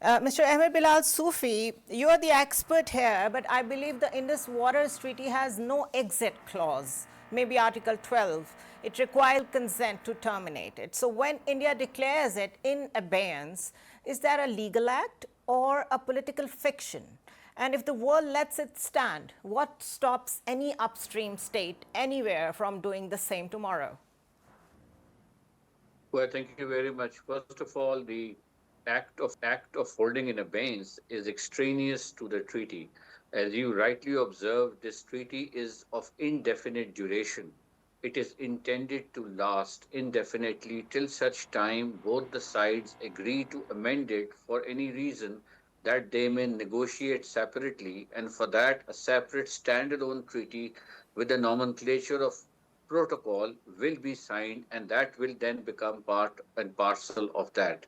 Mr. Ahmer Bilal Soofi, you are the expert here, but I believe the Indus Waters Treaty has no exit clause, maybe Article 12. It requires consent to terminate it. So when India declares it in abeyance, is that a legal act or a political fiction? And if the world lets it stand, what stops any upstream state anywhere from doing the same tomorrow? Well, thank you very much. First of all, the act of holding in abeyance is extraneous to the treaty. As you rightly observed, this treaty is of indefinite duration. It is intended to last indefinitely till such time both the sides agree to amend it for any reason that they may negotiate separately, and for that a separate standalone treaty with the nomenclature of protocol will be signed, and that will then become part and parcel of that.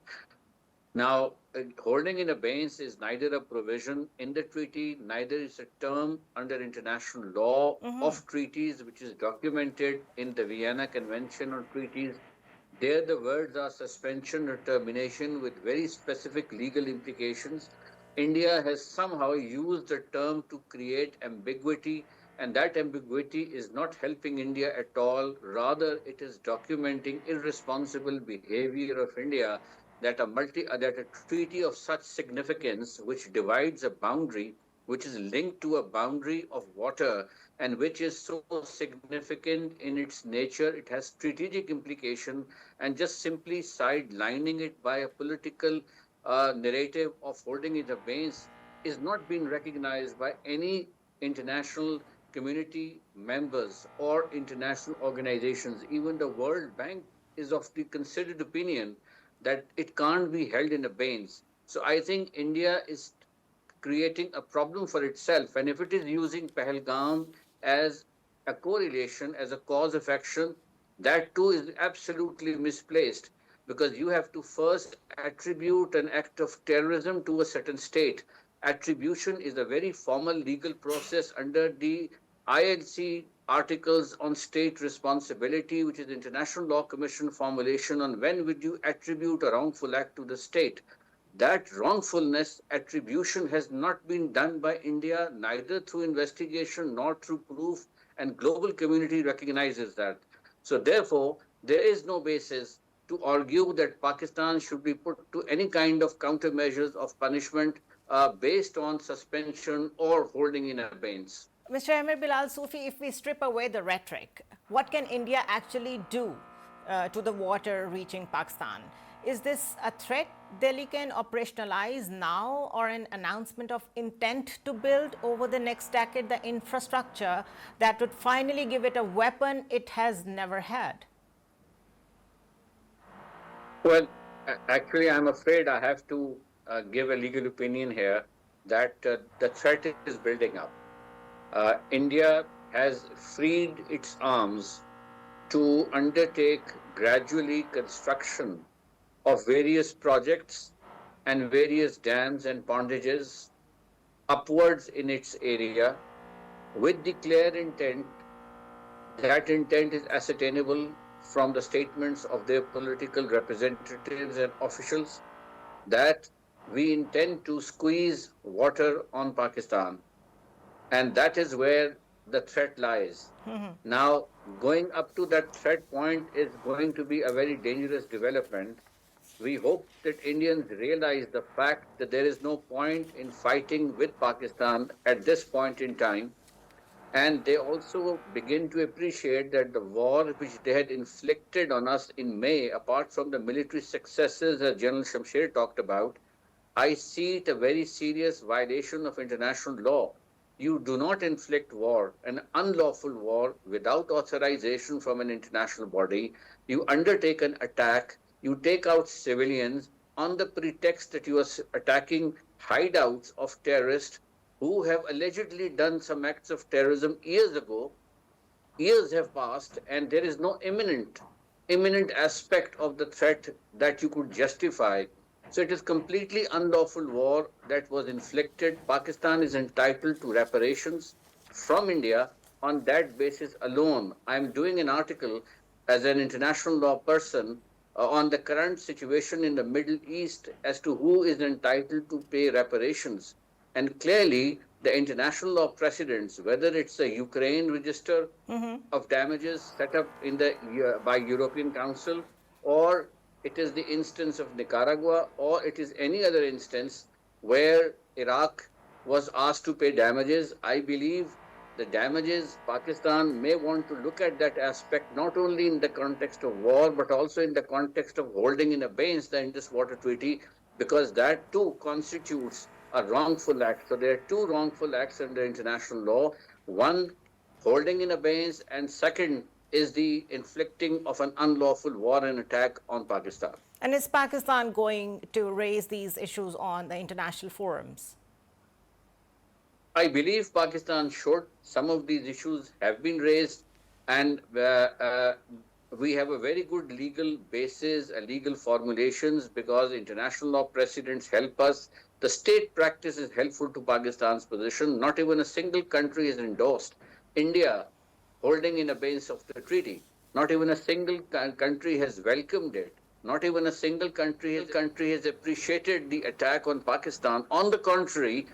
Now, holding in abeyance is neither a provision in the treaty, neither is a term under international law of treaties, which is documented in the Vienna Convention on Treaties. There, the words are suspension or termination with very specific legal implications. India has somehow used the term to create ambiguity, and that ambiguity is not helping India at all. Rather, it is documenting irresponsible behavior of India that a treaty of such significance, which divides a boundary, which is linked to a boundary of water, and which is so significant in its nature, it has strategic implication, and just simply sidelining it by a political narrative of holding it abeyance is not being recognized by any international community members or international organizations. Even the World Bank is of the considered opinion that it can't be held in abeyance. So I think India is creating a problem for itself. And if it is using Pahalgam as a correlation, as a cause of action, that too is absolutely misplaced, because you have to first attribute an act of terrorism to a certain state. Attribution is a very formal legal process under the ILC articles on state responsibility, which is International Law Commission formulation on when would you attribute a wrongful act to the state. That wrongfulness attribution has not been done by India, neither through investigation nor through proof, and global community recognizes that. So therefore, there is no basis to argue that Pakistan should be put to any kind of countermeasures of punishment based on suspension or holding in abeyance. Mr. Ahmed Bilal Soofi, if we strip away the rhetoric, what can India actually do to the water reaching Pakistan? Is this a threat Delhi can operationalize now, or an announcement of intent to build over the next decade the infrastructure that would finally give it a weapon it has never had? Well, actually, I'm afraid I have to give a legal opinion here that the threat is building up. India has freed its arms to undertake gradually construction of various projects and various dams and pondages upwards in its area with the clear intent. That intent is ascertainable from the statements of their political representatives and officials that we intend to squeeze water on Pakistan. And that is where the threat lies. Now, going up to that threat point is going to be a very dangerous development. We hope that Indians realize the fact that there is no point in fighting with Pakistan at this point in time. And they also begin to appreciate that the war which they had inflicted on us in May, apart from the military successes that General Shamsher talked about, I see it a very serious violation of international law. You do not inflict war, an unlawful war, without authorization from an international body. You undertake an attack, you take out civilians on the pretext that you are attacking hideouts of terrorists who have allegedly done some acts of terrorism years ago. Years have passed, and there is no imminent aspect of the threat that you could justify. So it is completely unlawful war that was inflicted. Pakistan is entitled to reparations from India on that basis alone. I'm doing an article as an international law person on the current situation in the Middle East as to who is entitled to pay reparations. And clearly, the international law precedents, whether it's the Ukraine register of damages set up in the by European Council, or it is the instance of Nicaragua, or it is any other instance where Iraq was asked to pay damages, I believe the damages, Pakistan may want to look at that aspect not only in the context of war, but also in the context of holding in abeyance the Indus Water Treaty, because that too constitutes a wrongful act. So there are two wrongful acts under international law. One, holding in abeyance, and second is the inflicting of an unlawful war and attack on Pakistan. And is Pakistan going to raise these issues on the international forums? I believe Pakistan should. Some of these issues have been raised, and we have a very good legal basis and legal formulations because international law precedents help us. The state practice is helpful to Pakistan's position. Not even a single country has endorsed India holding in abeyance of the treaty. Not even a single country has welcomed it. Not even a single country has appreciated the attack on Pakistan. On the contrary,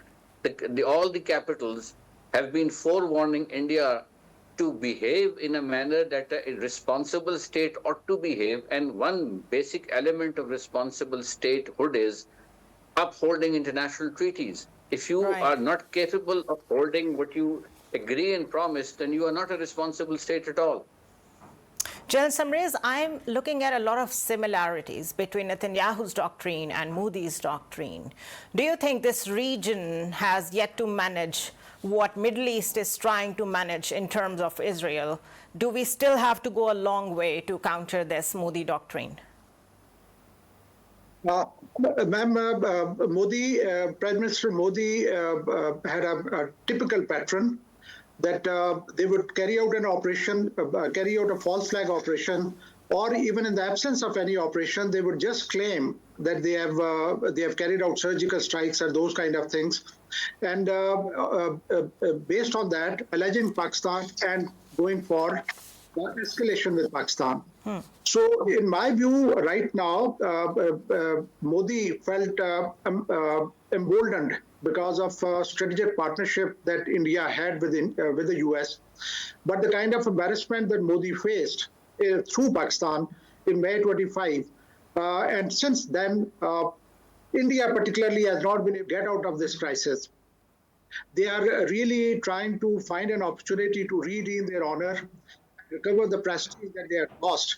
all the capitals have been forewarning India to behave in a manner that a responsible state ought to behave. And one basic element of responsible statehood is upholding international treaties. If you are not capable of holding what you agree and promise, then you are not a responsible state at all. General Samrez, I'm looking at a lot of similarities between Netanyahu's doctrine and Modi's doctrine. Do you think this region has yet to manage what Middle East is trying to manage in terms of Israel? Do we still have to go a long way to counter this Modi doctrine? Ma'am, Prime Minister Modi had a typical pattern that they would carry out an operation, carry out a false flag operation, or even in the absence of any operation, they would just claim that they have carried out surgical strikes or those kind of things, and based on that, alleging Pakistan and going for escalation with Pakistan. So, in my view, right now, Modi felt emboldened because of strategic partnership that India had with the US. But the kind of embarrassment that Modi faced through Pakistan in May 25, and since then, India particularly has not been able to get out of this crisis. They are really trying to find an opportunity to redeem their honor, recover the prestige that they had lost.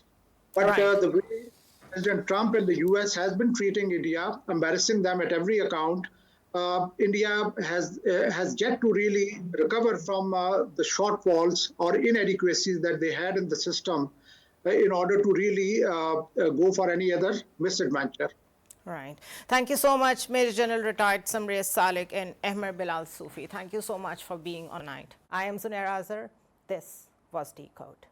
But the way President Trump and the US has been treating India, embarrassing them at every account, India has yet to really recover from the shortfalls or inadequacies that they had in the system in order to really go for any other misadventure. Right. Thank you so much, Major General Retired Samrez Salik and Ahmer Bilal Soofi. Thank you so much for being on tonight. I am Zunaira Azhar. This was Decode.